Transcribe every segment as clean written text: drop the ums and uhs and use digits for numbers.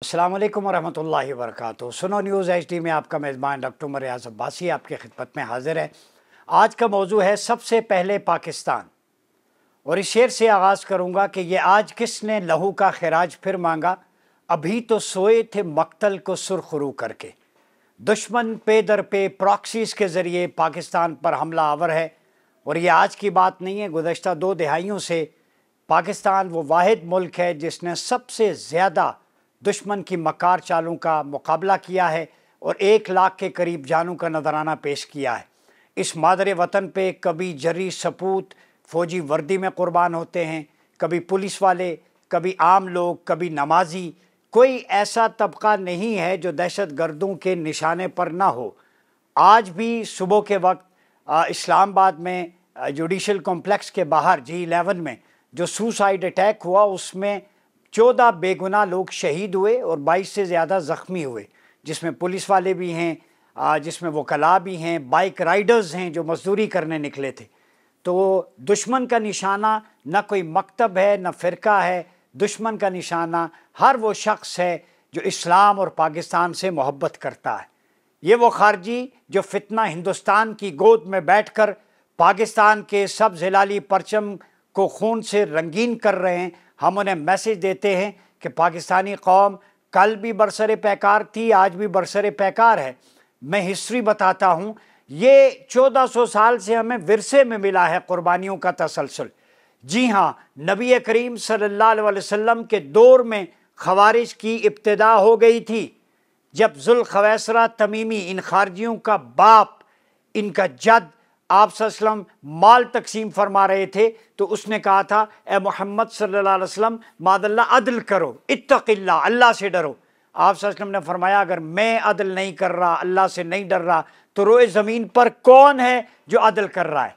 अस्सलाम वालेकुम वरहमतुल्लाहि वबरकातुहू। सुनो न्यूज़ HD में आपका मेज़बान डॉक्टर उमर रियाज़ अब्बासी आपकी खिदमत में हाजिर है। आज का मौजू है सबसे पहले पाकिस्तान, और इस शेर से आगाज़ करूँगा कि ये आज किसने लहू का खिराज फिर मांगा, अभी तो सोए थे मक्तल को सुरखरू करके। दुश्मन पे दर पे प्रॉक्सीज़ के ज़रिए पाकिस्तान पर हमला आवर है, और ये आज की बात नहीं है। गुज़श्ता 2 दहाइयों से पाकिस्तान वो वाहिद मुल्क है जिसने सबसे ज़्यादा दुश्मन की मकार चालों का मुकाबला किया है और 1 लाख के करीब जानों का नजराना पेश किया है। इस मादरे वतन पे कभी जरी सपूत फ़ौजी वर्दी में कुर्बान होते हैं, कभी पुलिस वाले, कभी आम लोग, कभी नमाजी। कोई ऐसा तबका नहीं है जो दहशत गर्दों के निशाने पर ना हो। आज भी सुबह के वक्त इस्लामाबाद में जुडिशल कॉम्प्लेक्स के बाहर G11 में जो सुसाइड अटैक हुआ, उसमें 14 बेगुनाह लोग शहीद हुए और 22 से ज़्यादा ज़ख्मी हुए, जिसमें पुलिस वाले भी हैं, जिसमें वकला भी हैं, बाइक राइडर्स हैं जो मजदूरी करने निकले थे। तो दुश्मन का निशाना न कोई मकतब है, न फ़िरका है। दुश्मन का निशाना हर वो शख्स है जो इस्लाम और पाकिस्तान से मोहब्बत करता है। ये वो खारजी जो फितना हिंदुस्तान की गोद में बैठकर पाकिस्तान के सब्ज़ हिलाली परचम को खून से रंगीन कर रहे हैं। हम उन्हें मैसेज देते हैं कि पाकिस्तानी कौम कल भी बरसरे पैकार थी, आज भी बरसरे पैकार है। मैं हिस्ट्री बताता हूँ, ये 1400 साल से हमें विरसे में मिला है कुर्बानियों का तसलसल। जी हाँ, नबी करीम सल्लल्लाहु अलैहि वसल्लम के दौर में खवारिज की इब्तिदा हो गई थी, जब जुल खवैसरा तमीमी, इन खारजियों का बाप, इनका जद, आप सल्लल्लाहु अलैहि वसल्लम माल तकसीम फरमा रहे थे तो उसने कहा था, ए मोहम्मद सल्लल्लाहु अलैहि वसल्लम मादल्ला अदल करो, इत्तक़िल्लाह, अल्लाह से डरो। आप सल्लल्लाहु अलैहि वसल्लम ने फरमाया, अगर मैं अदल नहीं कर रहा, अल्लाह से नहीं डर रहा, तो रोए ज़मीन पर कौन है जो अदल कर रहा है।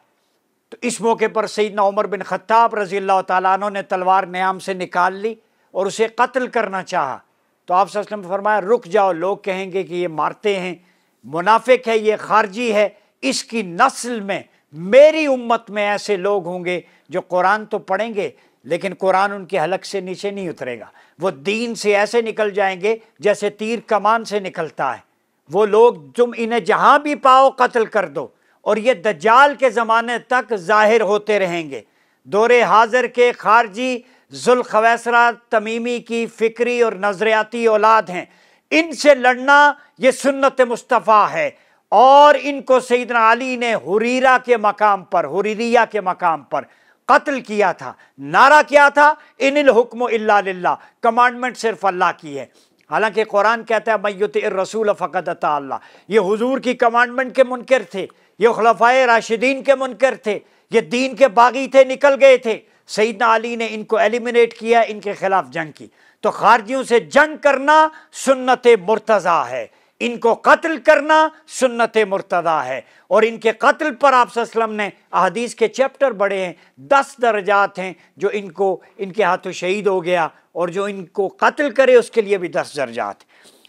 तो इस मौके पर सैयदना उमर बिन ख़त्ताब रज़ियल्लाहु तआला अन्हु ने तलवार न्याम से निकाल ली और उसे कत्ल करना चाहा। तो आप सल्लल्लाहु अलैहि वसल्लम ने फरमाया, रुक जाओ, लोग कहेंगे कि ये मारते हैं, मुनाफिक है, ये खारजी है। इसकी नस्ल में, मेरी उम्मत में ऐसे लोग होंगे जो कुरान तो पढ़ेंगे लेकिन कुरान उनके हलक से नीचे नहीं उतरेगा। वो दीन से ऐसे निकल जाएंगे जैसे तीर कमान से निकलता है। वो लोग, तुम इन्हें जहां भी पाओ कत्ल कर दो, और ये दज्जाल के ज़माने तक जाहिर होते रहेंगे। दौरे हाजिर के खारजी जुल खवैसरा तमीमी की फ़िक्री और नज़रियाती औलाद हैं। इनसे लड़ना ये सुन्नत मुस्तफ़ा है, और इनको सैयदना अली ने हुरीरा के मकाम पर, हुरीरिया के मकाम पर कत्ल किया था। नारा क्या था? इनिल हुक्मु इल्ला लिल्लाह, कमांडमेंट सिर्फ अल्लाह की है। हालांकि कुरान कहता है मय्युतिर रसूल फ़क़द अता अल्लाह। ये हुजूर की कमांडमेंट के मुनकर थे, ये खुलफ़ाए राशिदीन के मुनकर थे, ये दीन के बागी थे, निकल गए थे। सैयदना अली ने इनको एलिमिनेट किया, इनके खिलाफ जंग की। तो खारजियों से जंग करना सुन्नत मुर्तज़ा है, इनको कत्ल करना सुन्नत मुर्तदा है। और इनके कत्ल पर आप सल्लल्लाहु अलैहि वसल्लम ने अहदीस के चैप्टर बड़े हैं, 10 दर्जात हैं जो इनको, इनके हाथों शहीद हो गया, और जो इनको कत्ल करे उसके लिए भी 10 दर्जात।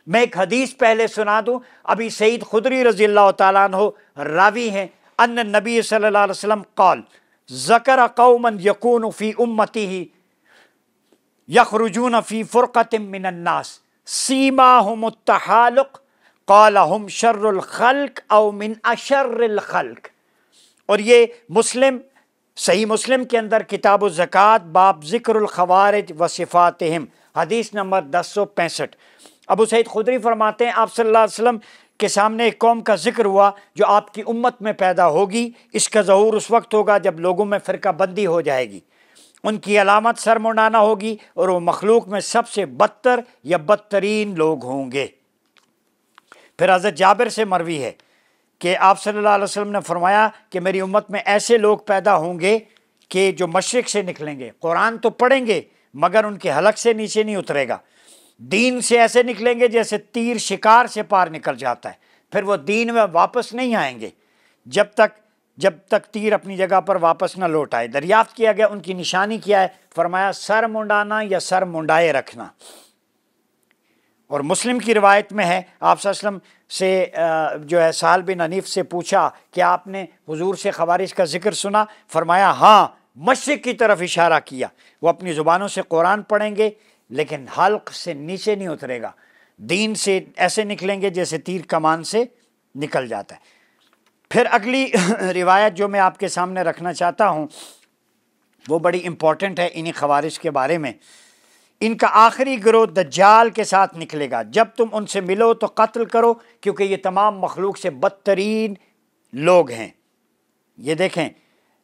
मैं एक हदीस पहले सुना दूं। अभी सईद खुदरी रज़ियल्लाहु तआला अन्हु रावी हैं, अन्न नबी सल्लल्लाहु अलैहि वसल्लम क़ाल ज़करा कौमन यकूनु फ़ी उम्मतिही यख़रुजून फ़ी फ़ुरक़तिन मिनन नास सीमाहुमुत तहालुक़ क़ाला हुम शर्रुल ख़ल्क़ औ मिन अशर्रिल ख़ल्क़। और ये मुस्लिम, सही मुस्लिम के अंदर किताब ज़कात बाब ज़िक्रुल ख़वारिज व सिफ़ातिहिम, हदीस नंबर 1065। अबू सईद खुदरी फरमाते हैं, आप सल्लल्लाहु अलैहि वसल्लम के सामने एक कौम का जिक्र हुआ जो आपकी उम्मत में पैदा होगी। इसका ज़हूर उस वक्त होगा जब लोगों में फ़िरका बंदी हो जाएगी। उनकी अलामत सर मुंडाना होगी, और वो मखलूक में सबसे बदतर या बदतरीन लोग होंगे। फिर हज़रत जाबिर से मरवी है कि आप सल्लल्लाहु अलैहि वसल्लम ने फरमाया कि मेरी उम्मत में ऐसे लोग पैदा होंगे कि जो मशरिक़ से निकलेंगे, कुरान तो पढ़ेंगे मगर उनके हलक से नीचे नहीं उतरेगा। दीन से ऐसे निकलेंगे जैसे तीर शिकार से पार निकल जाता है, फिर वो दीन में वापस नहीं आएंगे जब तक तीर अपनी जगह पर वापस न लौट आए। दरियाफ्त किया गया उनकी निशानी क्या है, फरमाया सर मुंडाना या सर मुंडाए रखना। और मुस्लिम की रिवायत में है, आप सल्लल्लाहु अलैहि वसल्लम से जो है साल बिन हनीफ से पूछा कि आपने हुजूर से खवारिज का जिक्र सुना? फरमाया हाँ, मशरिक़ की तरफ इशारा किया। वो अपनी ज़ुबानों से कुरान पढ़ेंगे, لیکن حلق سے نیچے نہیں اترے گا، دین سے ایسے نکلیں گے جیسے تیر کمان سے نکل جاتا ہے۔ پھر اگلی روایت جو میں آپ کے سامنے رکھنا چاہتا ہوں وہ بڑی امپورٹنٹ ہے انہی خوارج کے بارے میں۔ ان کا آخری گروہ دجال کے ساتھ نکلے گا، جب تم ان سے ملو تو قتل کرو، کیونکہ یہ تمام مخلوق سے بدترین لوگ ہیں۔ یہ دیکھیں،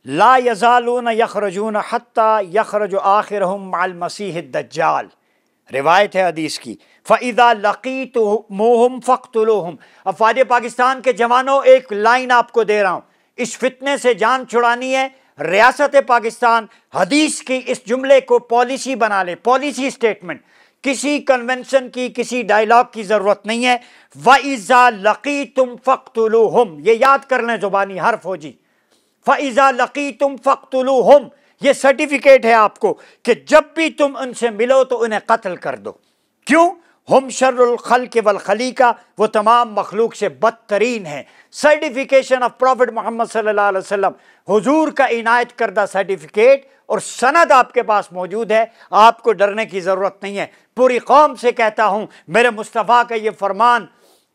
لا یزالون یخرجون حتی یخرج آخرہم مع المسیح الدجال، روایت ہے حدیث کی۔ فَإِذَا لَقِيتُمُوهُمْ فَاقْتُلُوهُمْ۔ اب فوج پاکستان کے جوانوں ایک لائن آپ کو دے رہا ہوں، اس فتنے سے جان چھڑانی ہے، ریاست پاکستان حدیث کی اس جملے کو پالیسی بنا لے، پالیسی سٹیٹمنٹ، کسی کنونشن کی، کسی ڈائلاگ کی ضرورت نہیں ہے۔ وَإِذَا لَقِيتُمْ فَاقْتُلُوهُمْ، یہ یاد کر لیں زبانی ہر فوجی، فَإِذَا لَقِيتُمْ فَاقْتُلُوهُمْ، یہ سرٹیفکیٹ ہے آپ کو کہ جب بھی تم ان سے ملو تو انہیں قتل کر دو۔ کیوں؟ ہم شر الخلق والخلیقہ، وہ تمام مخلوق سے بدترین ہیں۔ سرٹیفیکیشن آف پروفٹ محمد صلی اللہ علیہ وسلم، حضور کا عنایت کردہ سرٹیفکیٹ اور سند آپ کے پاس موجود ہے، آپ کو ڈرنے کی ضرورت نہیں ہے۔ پوری قوم سے کہتا ہوں، میرے مصطفیٰ کا یہ فرمان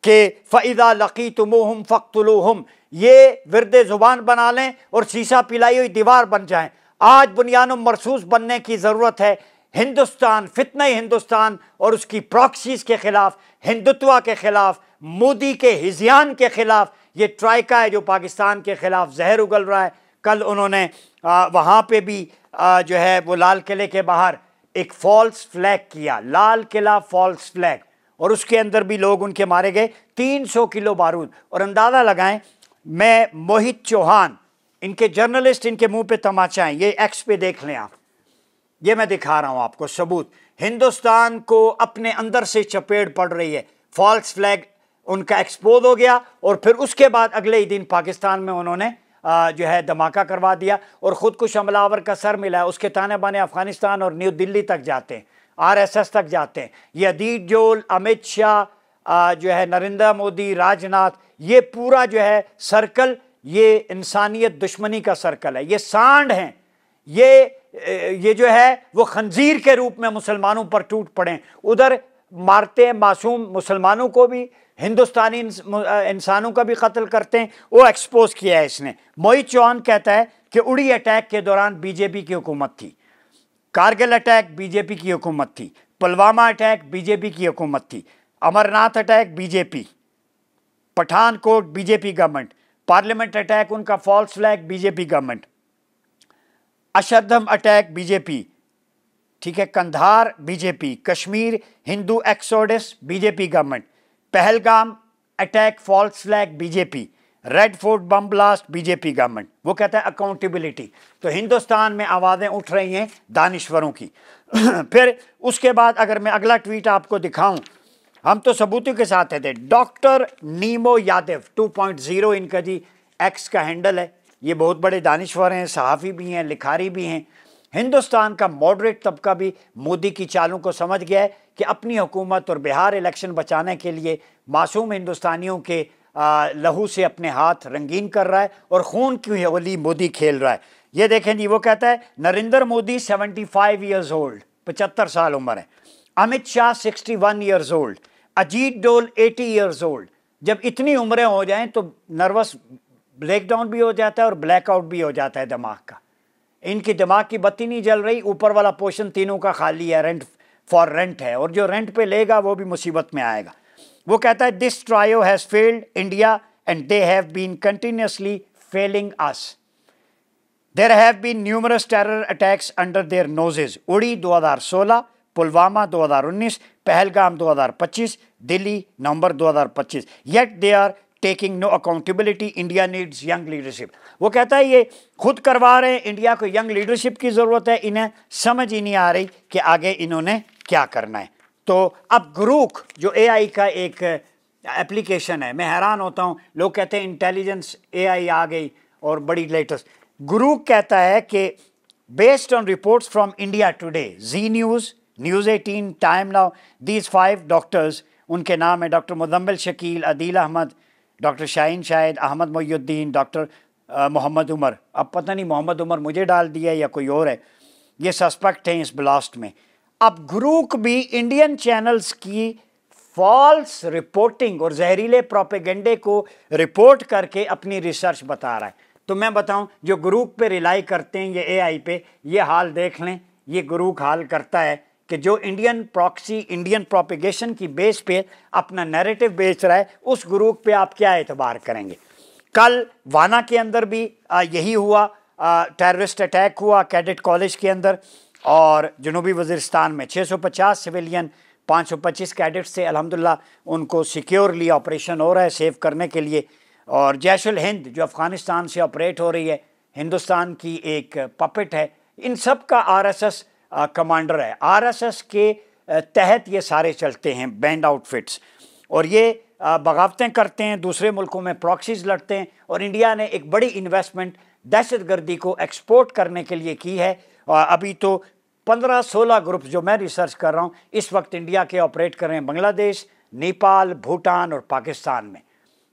کہ فَإِذَا لَقِيتُمُوهُمْ فَاقْتُلُوهُمْ، یہ ورد زبان بنا لیں اور سیسا پلائی ہوئی دیوار بن جائیں۔ آج بنیان و مرصوص بننے کی ضرورت ہے۔ ہندوستان، فتنہ ہندوستان اور اس کی پراکسیز کے خلاف، ہندوتوا کے خلاف، مودی کے ہذیان کے خلاف، یہ ٹرائیکا ہے جو پاکستان کے خلاف زہر اگل رہا ہے۔ کل انہوں نے وہاں پہ بھی جو ہے وہ لال قلعے کے باہر ایک فالس فلیگ کیا، لال قلعہ فالس فلیگ، اور اس کے اندر بھی لوگ ان کے مارے گئے، 300 کلو بارود۔ اور اندازہ لگائیں، میں موہت چوہان، ان کے جرنلسٹ، ان کے منہ پہ تماچا ہیں، یہ ایکس پہ دیکھ لیں آپ، یہ میں دکھا رہا ہوں آپ کو ثبوت۔ ہندوستان کو اپنے اندر سے چپیڑ پڑ رہی ہے، فالس فلیگ ان کا ایکسپوز ہو گیا، اور پھر اس کے بعد اگلے ہی دن پاکستان میں انہوں نے جو ہے دھماکہ کروا دیا، اور خود کش حملہ آور کا سر ملا ہے، اس کے تانے بانے افغانستان اور نیو دلی تک جاتے ہیں، RSS تک جاتے ہیں۔ یہ ادیت جول، امت شاہ، جو ہے نریندر مودی، راج ناتھ، یہ پورا جو ہے سرکل، یہ انسانیت دشمنی کا سرکل ہے، یہ سانڈ ہیں، یہ جو ہے وہ خنزیر کے روپ میں مسلمانوں پر ٹوٹ پڑے، ادھر مارتے ہیں معصوم مسلمانوں کو بھی، ہندوستانی انسانوں کا بھی قتل کرتے ہیں۔ وہ ایکسپوز کیا ہے اس نے۔ موہت چوہان کہتا ہے کہ اڑی اٹیک کے دوران BJP کی حکومت تھی، کارگل اٹیک BJP کی حکومت تھی، پلوامہ اٹیک BJP کی حکومت تھی، Amarnath attack BJP، Pathankot BJP government, parliament attack ان کا false flag BJP government, Akshardham attack BJP، ٹھیک ہے، Kandahar BJP، Kashmir Hindu exodus BJP government, Pahalgam attack false flag BJP، red fort bomb blast BJP government. وہ کہتا ہے اکاؤنٹیبلٹی۔ تو ہندوستان میں آوازیں اٹھ رہی ہیں دانشوروں کی۔ پھر اس کے بعد اگر میں اگلا ٹویٹ آپ کو دکھاؤں، ہم تو ثبوتوں کے ساتھ تھے، ڈاکٹر نیمو یادو 2.0 ان کا جی ایکس کا ہینڈل ہے، یہ بہت بڑے دانشور ہیں، صحافی بھی ہیں، لکھاری بھی ہیں۔ ہندوستان کا ماڈریٹ طبقہ بھی مودی کی چالوں کو سمجھ گیا ہے کہ اپنی حکومت اور بہار الیکشن بچانے کے لیے معصوم ہندوستانیوں کے لہو سے اپنے ہاتھ رنگین کر رہا ہے اور خون کی ہولی مودی کھیل رہا ہے۔ یہ دیکھیں جی، وہ کہتا ہے نریندر مودی 75 ایئرز اولڈ، 75 سال عمر ہے، امت شاہ 61 ایئرز اولڈ، اجیت ڈول 80 ایئرز اولڈ۔ جب اتنی عمریں ہو جائیں تو نروس بریک ڈاؤن بھی ہو جاتا ہے اور بلیک آؤٹ بھی ہو جاتا ہے دماغ کا۔ ان کی دماغ کی بتی نہیں جل رہی، اوپر والا پورشن تینوں کا خالی ہے، رینٹ فار رینٹ ہے، اور جو رینٹ پہ لے گا وہ بھی مصیبت میں آئے گا۔ وہ کہتا ہے this tribe has failed India and they have been continuously failing us, there have been numerous terror attacks under their noses, Uri 2016، Pulwama 2019، Pahalgam 2025، Delhi November 2025، yet they are taking no accountability, India needs young leadership. وہ کہتا ہے یہ خود کروا رہے ہیں، India کو young leadership کی ضرورت ہے، انہیں سمجھ ہی نہیں آ رہی کہ آگے انہوں نے کیا کرنا ہے۔ تو اب گروک جو AI کا ایک اپلیکیشن ہے، میں حیران ہوتا ہوں، لوگ کہتے ہیں انٹیلیجنس AI آ گئی اور بڑی لیٹسٹ۔ گروک کہتا ہے کہ based on reports from India today, Zee news, news 18، Times now, these 5 doctors, ان کے نام ہیں doctor Muzammil Shakeel, Adeel Ahmed, doctor Shaheen Shahid, Ahmed Mohiuddin, doctor Muhammad Umar, اب پتہ نہیں محمد عمر مجھے ڈال دیا یا کوئی اور ہے، یہ سسپیکٹ ہیں اس بلاسٹ میں۔ अब गुरूक भी इंडियन चैनल्स की फॉल्स रिपोर्टिंग और जहरीले प्रोपेगेंडे को रिपोर्ट करके अपनी रिसर्च बता रहा है। तो मैं बताऊं, जो गुरूक पे रिलाई करते हैं ये एआई पे, ये हाल देख लें, ये गुरूक हाल करता है कि जो इंडियन प्रॉक्सी, इंडियन प्रोपेगेशन की बेस पे अपना नैरेटिव बेच रहा है, उस गुरूक पे आप क्या एतबार करेंगे। कल वाना के अंदर भी यही हुआ, टेररिस्ट अटैक हुआ कैडेट कॉलेज के अंदर, और जनूबी वज़ीरिस्तान में 650 सिविलियन 525 कैडेट्स से अल्हम्दुलिल्लाह उनको सिक्योरली ऑपरेशन हो रहा है सेव करने के लिए। और जैश-उल हिंद जो अफ़गानिस्तान से ऑपरेट हो रही है, हिंदुस्तान की एक पपेट है, इन सब का आरएसएस कमांडर है। आरएसएस के तहत ये सारे चलते हैं बैंड आउटफिट्स, और ये बगावतें करते हैं, दूसरे मुल्कों में प्रॉक्सीज लड़ते हैं। और इंडिया ने एक बड़ी इन्वेस्टमेंट दहशतगर्दी को एक्सपोर्ट करने के लिए की है। अभी तो 15-16 ग्रुप जो मैं रिसर्च कर रहा हूँ इस वक्त इंडिया के ऑपरेट कर रहे हैं बांग्लादेश, नेपाल, भूटान और पाकिस्तान में,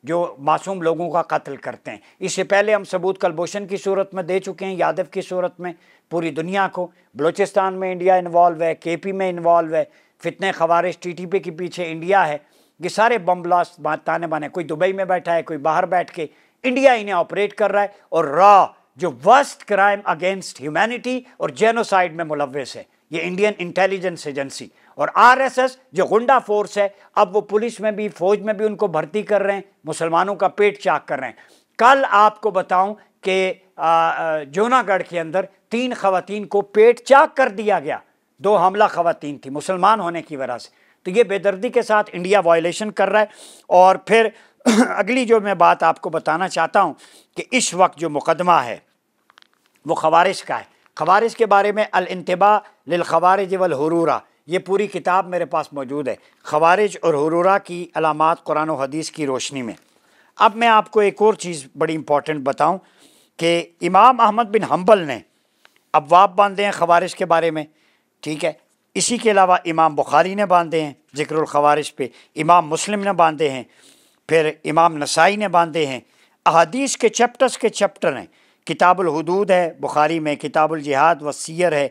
जो मासूम लोगों का कत्ल करते हैं। इससे पहले हम सबूत कलभूषण की सूरत में दे चुके हैं, यादव की सूरत में पूरी दुनिया को। बलूचिस्तान में इंडिया इन्वॉल्व है, केपी में इन्वॉल्व है, फितने खवारिज टीटीपी के पीछे इंडिया है। ये सारे बम ब्लास्ट ताने बाने, कोई दुबई में बैठा है, कोई बाहर बैठ के, इंडिया इन्हें ऑपरेट कर रहा है। और रॉ जो वर्स्ट क्राइम अगेंस्ट ह्यूमैनिटी और जेनोसाइड में मुलव्वस है ये इंडियन इंटेलिजेंस एजेंसी। और आरएसएस जो गुंडा फोर्स है, अब वो पुलिस में भी फौज में भी उनको भर्ती कर रहे हैं, मुसलमानों का पेट चाक कर रहे हैं। कल आपको बताऊं कि जूनागढ़ के अंदर 3 खवातीन को पेट चाक कर दिया गया, 2 हमला खवातीन थी मुसलमान होने की वजह से। तो ये बेदर्दी के साथ इंडिया वायलेशन कर रहा है। और फिर अगली जो मैं बात आपको बताना चाहता हूं कि इस वक्त जो मुकदमा है वो खवारिज का है। खवारिज के बारे में अल-इंतिबा लिल खवारिज वल हुरूरा, ये पूरी किताब मेरे पास मौजूद है, खवारिज और हुरूरा की अलामात कुरान और हदीस की रोशनी में। अब मैं आपको एक और चीज़ बड़ी इंपॉर्टेंट बताऊं कि इमाम अहमद बिन हम्बल ने अबवाब बांधे हैं खवारिज के बारे में, ठीक है। इसी के अलावा इमाम बुखारी ने बांधे हैं ज़िक्रुल खवारिज पे, इमाम मुस्लिम ने बांधे हैं, फिर इमाम नसाई ने बांधे हैं। अहादीस के चैप्टर्स के चैप्टर हैं, किताबुल हुदूद है बुखारी में, किताबुल जिहाद व सियर है,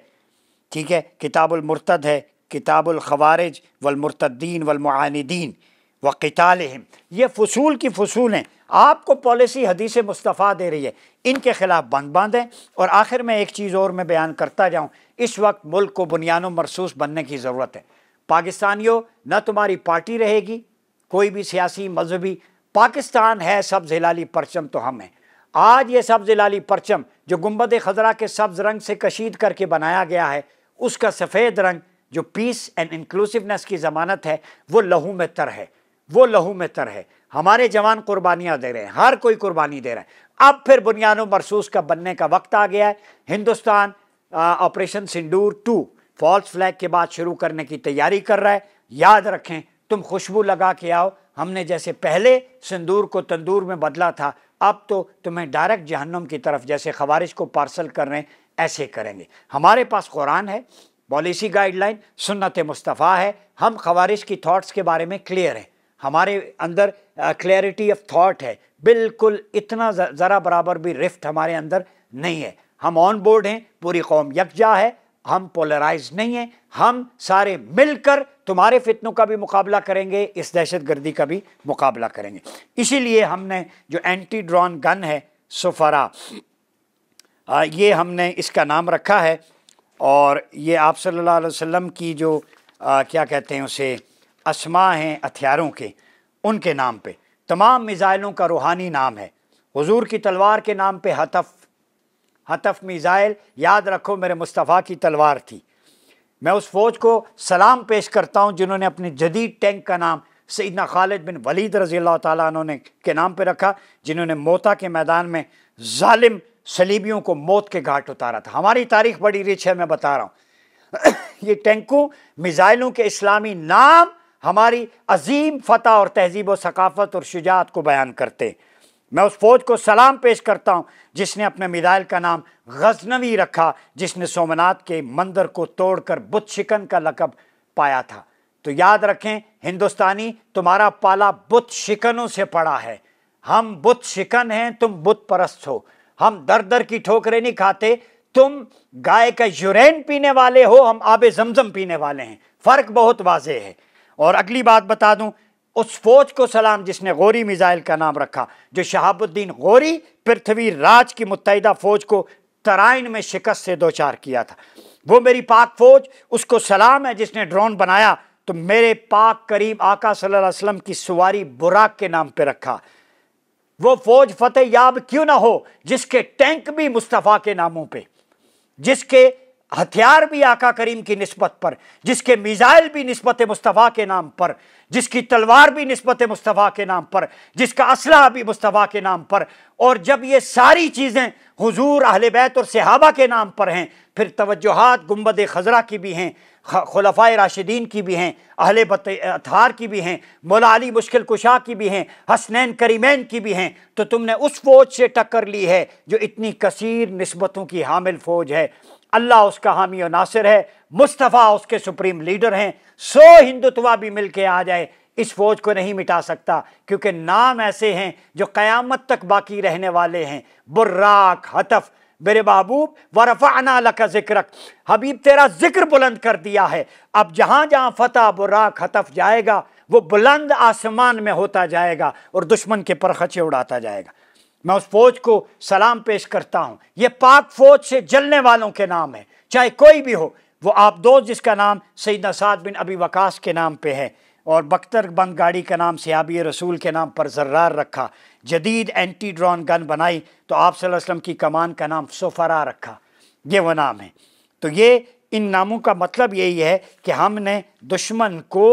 ठीक है, किताबुल मुर्तद है, किताबुल खवारिज वल मुर्तद्दीन वल मुआनिदीन व क़ितालिहिम। ये फसूल की फसूल हैं, आपको पॉलिसी हदीस मुस्तफ़ा दे रही है, इनके ख़िलाफ़ बंद बांधें। और आखिर में एक चीज़ और मैं बयान करता जाऊँ, इस वक्त मुल्क को बुनियानो मरसूस बनने की ज़रूरत है। पाकिस्तानियों, न तुम्हारी पार्टी रहेगी, कोई भी सियासी मजहबी, पाकिस्तान है सब्ज़ हिलाली परचम तो हम हैं। आज ये सब्ज़ हिलाली परचम जो गुंबद खज़रा के सब्ज़ रंग से कशीद करके बनाया गया है, उसका सफ़ेद रंग जो पीस एंड इंक्लूसिवनेस की ज़मानत है, वो लहू में तर है, वो लहू में तर है। हमारे जवान कुर्बानियाँ दे रहे हैं, हर कोई कुर्बानी दे रहा है। अब फिर बुनियानो मरसूस का बनने का वक्त आ गया है। हिंदुस्तान ऑपरेशन सिंदूर 2 फॉल्स फ्लैग के बाद शुरू करने की तैयारी कर रहा है। याद रखें, तुम खुशबू लगा के आओ, हमने जैसे पहले सिंदूर को तंदूर में बदला था, अब तो तुम्हें डायरेक्ट जहन्नुम की तरफ जैसे खवारिज को पार्सल कर रहे हैं ऐसे करेंगे। हमारे पास कुरान है, पॉलिसी गाइडलाइन सुन्नत मुस्तफ़ा है, हम खवारिज की थॉट्स के बारे में क्लियर हैं, हमारे अंदर क्लैरिटी ऑफ थॉट है, बिल्कुल इतना ज़रा बराबर भी रिफ्ट हमारे अंदर नहीं है। हम ऑन बोर्ड हैं, पूरी कौम यकजा है, हम पोलराइज नहीं हैं, हम सारे मिलकर तुम्हारे फितनों का भी मुकाबला करेंगे, इस दहशतगर्दी का भी मुकाबला करेंगे। इसीलिए हमने जो एंटी ड्रोन गन है सुफरा, ये हमने इसका नाम रखा है। और ये आप सल्लल्लाहु अलैहि वसल्लम की जो क्या कहते हैं उसे अस्मा हैं हथियारों के, उनके नाम पे तमाम मिज़ाइलों का रूहानी नाम है। हुजूर की तलवार के नाम पे हतफ मिज़ाइल, याद रखो मेरे मुस्तफ़ा की तलवार थी। मैं उस फ़ौज को सलाम पेश करता हूँ जिन्होंने अपने जदीद टैंक का नाम सैयदना खालिद बिन वलीद रज़ियल्लाहु ताला अन्हु के नाम पे रखा, जिन्होंने मोता के मैदान में जालिम सलीबियों को मौत के घाट उतारा था। हमारी तारीख बड़ी रिच है, मैं बता रहा हूँ। ये टैंकों मिज़ाइलों के इस्लामी नाम हमारी अजीम फ़तह और तहजीब व सकाफ़त और शुजाअत को बयान करते। मैं उस फ़ौज को सलाम पेश करता हूँ जिसने अपने मिसाइल का नाम गज़नवी रखा, जिसने सोमनाथ के मंदिर को तोड़कर बुत शिकन का लक़ब पाया था। तो याद रखें हिंदुस्तानी, तुम्हारा पाला बुत शिकनों से पड़ा है। हम बुत शिकन हैं, तुम बुत परस्त हो। हम दर दर की ठोकरें नहीं खाते, तुम गाय का यूरेन पीने वाले हो, हम आब जमजम पीने वाले हैं, फ़र्क बहुत वाज़ेह है। और अगली बात बता दूं, उस फौज को सलाम जिसने गौरी मिसाइल का नाम रखा, जो शहाबुद्दीन गौरी पृथ्वी राज की मुत्तहिदा फौज को तराइन में शिकस्त से दो चार किया था, वो मेरी पाक फौज, उसको सलाम है जिसने ड्रोन बनाया तो मेरे पाक करीम आका सल्लल्लाहु अलैहि वसल्लम की सवारी बुराक के नाम पे रखा। वो फौज फतेह याब क्यों ना हो जिसके टैंक भी मुस्तफ़ा के नामों पे, जिसके हथियार भी आका करीम की निस्बत पर, जिसके मिसाइल भी निस्बत मुस्तफ़ा के नाम पर, जिसकी तलवार भी निस्बत मुस्तफ़ा के नाम पर, जिसका असलहा भी मुस्तफ़ा के नाम पर। और जब ये सारी चीज़ें हुजूर अहले बैत और सहाबा के नाम पर हैं, फिर तवज्जुहात गुंबद खज़रा की भी हैं, खुलफ़ाए राशिदीन की भी हैं, अहले अतहार की भी हैं, मौला अली मुश्किल कुशा की भी हैं, हसनैन करीमैन की भी हैं। तो तुमने उस फौज से टक्कर ली है जो इतनी कसीर निस्बतों की हामिल फौज है। अल्लाह उसका हामी और नासिर है, मुस्तफ़ा उसके सुप्रीम लीडर हैं। 100 हिंदुत्वा भी मिल के आ जाए, इस फौज को नहीं मिटा सकता, क्योंकि नाम ऐसे हैं जो क़यामत तक बाकी रहने वाले हैं। बुर्राक, हतफ, मेरे महबूब वरफ़अना लका ज़िक्रक, हबीब तेरा जिक्र बुलंद कर दिया है। अब जहाँ जहाँ फतह बुर्राक हतफ जाएगा वो बुलंद आसमान में होता जाएगा और दुश्मन के परखचे उड़ाता जाएगा। मैं उस फौज को सलाम पेश करता हूँ। ये पाक फौज से जलने वालों के नाम है, चाहे कोई भी हो। वो आप दोस्त जिसका नाम सैयदना साद बिन अबी वकास के नाम पे है, और बख्तर बंद गाड़ी का नाम सहाबी रसूल के नाम पर ज़र्रार रखा, जदीद एंटी ड्रोन गन बनाई तो आप सल्लल्लाहु अलैहि वसल्लम की कमान का नाम सोफरा रखा, ये वो नाम है। तो ये इन नामों का मतलब यही है कि हमने दुश्मन को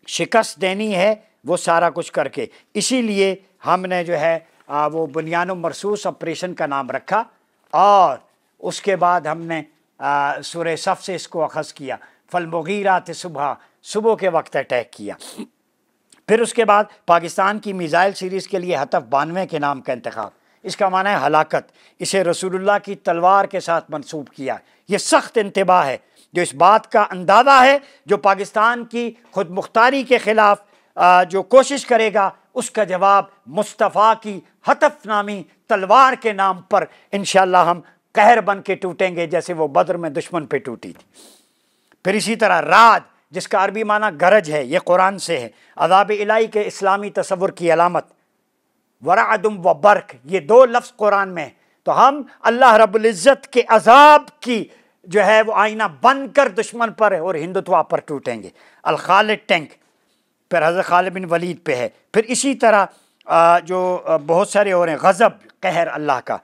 शिकस्त देनी है, वो सारा कुछ करके। इसीलिए हमने जो है वो बुनियान मरसूस ऑपरेशन का नाम रखा, और उसके बाद हमने सूरह सफ़ से इसको अखज़ किया, फलमुगीरात सुबह, सुबह के वक्त अटैक किया। फिर उसके बाद पाकिस्तान की मिसाइल सीरीज़ के लिए हतफ 92 के नाम का इंतखाब, इसका माना है हलाकत, इसे रसूलुल्लाह की तलवार के साथ मंसूब किया। ये सख्त इंतबाह है जो इस बात का अंदाज़ा है, जो पाकिस्तान की खुद मुख्तारी के ख़िलाफ़ जो कोशिश करेगा उसका जवाब मुस्तफ़ा की हतफ नामी तलवार के नाम पर इंशाअल्लाह हम कहर बन के टूटेंगे, जैसे वो बद्र में दुश्मन पे टूटी थी। फिर इसी तरह राज, जिसका अरबी माना गरज है, ये कुरान से है, अज़ाब इलाही के इस्लामी तसव्वुर की अलामत। वरादुम व बर्क, ये 2 लफ्ज़ कुरान में है। तो हम अल्लाह रब्बुल इज़्ज़त के अज़ाब की जो है वो आईना बनकर दुश्मन पर और हिंदुत्वा पर टूटेंगे। अल खालिद टैंक, फिर हज़रत खालिद बिन वलीद पे है। फिर इसी तरह जो बहुत सारे और हैं, गज़ब कहर अल्लाह का,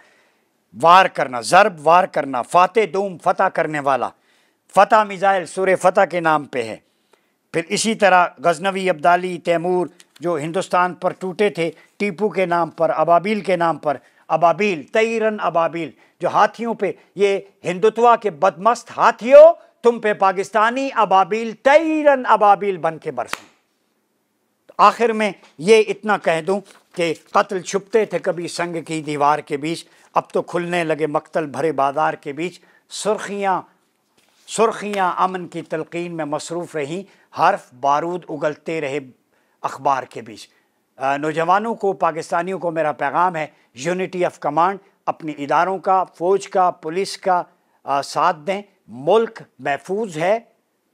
वार करना, ज़रब वार करना, फ़ाते दूम फ़तह करने वाला, फ़तह मिसाइल सूरह फ़तह के नाम पे है। फिर इसी तरह गज़नवी, अब्दाली, तैमूर जो हिंदुस्तान पर टूटे थे, टीपू के नाम पर, अबाबील के नाम पर, अबाबील तैरन अबाबील, जो हाथियों पे, ये हिंदुत्वा के बदमस्त हाथियों, तुम पे पाकिस्तानी अबाबील तैरन अबाबील बन के बरसें। आखिर में ये इतना कह दूं कि कत्ल छुपते थे कभी संग की दीवार के बीच, अब तो खुलने लगे मक्तल भरे बाजार के बीच। सुर्खियाँ अमन की तलकीन में मसरूफ़ रहीं, हर्फ बारूद उगलते रहे अखबार के बीच। नौजवानों को, पाकिस्तानियों को मेरा पैगाम है, यूनिटी ऑफ कमांड, अपने इदारों का, फ़ौज का, पुलिस का साथ दें। मुल्क महफूज है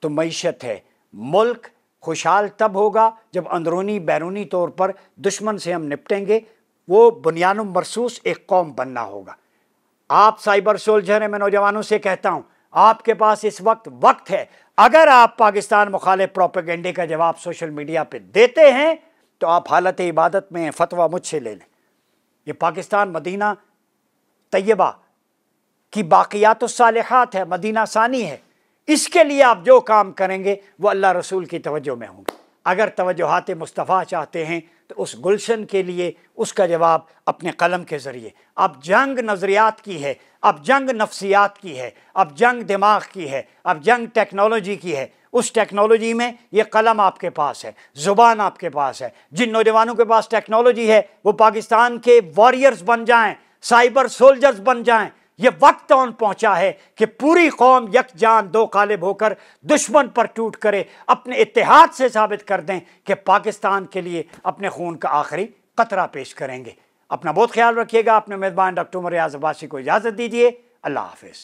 तो मईशत है। मुल्क खुशहाल तब होगा जब अंदरूनी बैरूनी तौर पर दुश्मन से हम निपटेंगे। वो बुनियान मरसूस एक कौम बनना होगा। आप साइबर सोल्जर हैं, मैं नौजवानों से कहता हूँ, आपके पास इस वक्त है। अगर आप पाकिस्तान मुखालिफ प्रोपेगेंडे का जवाब सोशल मीडिया पे देते हैं तो आप हालत इबादत में, फतवा मुझसे ले लें। ये पाकिस्तान मदीना तैयबा की बाक़ियात सालिहात है, मदीना सानी है। इसके लिए आप जो काम करेंगे वो अल्लाह रसूल की तवज्जो में होंगे। अगर तवज्जुहात मुस्तफ़ा चाहते हैं तो उस गुलशन के लिए उसका जवाब अपने कलम के ज़रिए। अब जंग नज़रियात की है, अब जंग नफ्सियात की है, अब जंग दिमाग की है, अब जंग टेक्नोलॉजी की है। उस टेक्नोलॉजी में ये कलम आपके पास है, ज़ुबान आपके पास है। जिन नौजवानों के पास टेक्नोलॉजी है वो पाकिस्तान के वॉरियर्स बन जाएं, साइबर सोल्जर्स बन जाएं। ये वक्त ऑन पहुंचा है कि पूरी कौम यकजान दो कालिब होकर दुश्मन पर टूट करे, अपने इत्तेहाद से साबित कर दें कि पाकिस्तान के लिए अपने खून का आखिरी कतरा पेश करेंगे। अपना बहुत ख्याल रखिएगा। अपने मेज़बान डॉक्टर उमर रियाज़ अब्बासी को इजाज़त दीजिए। اللہ حافظ۔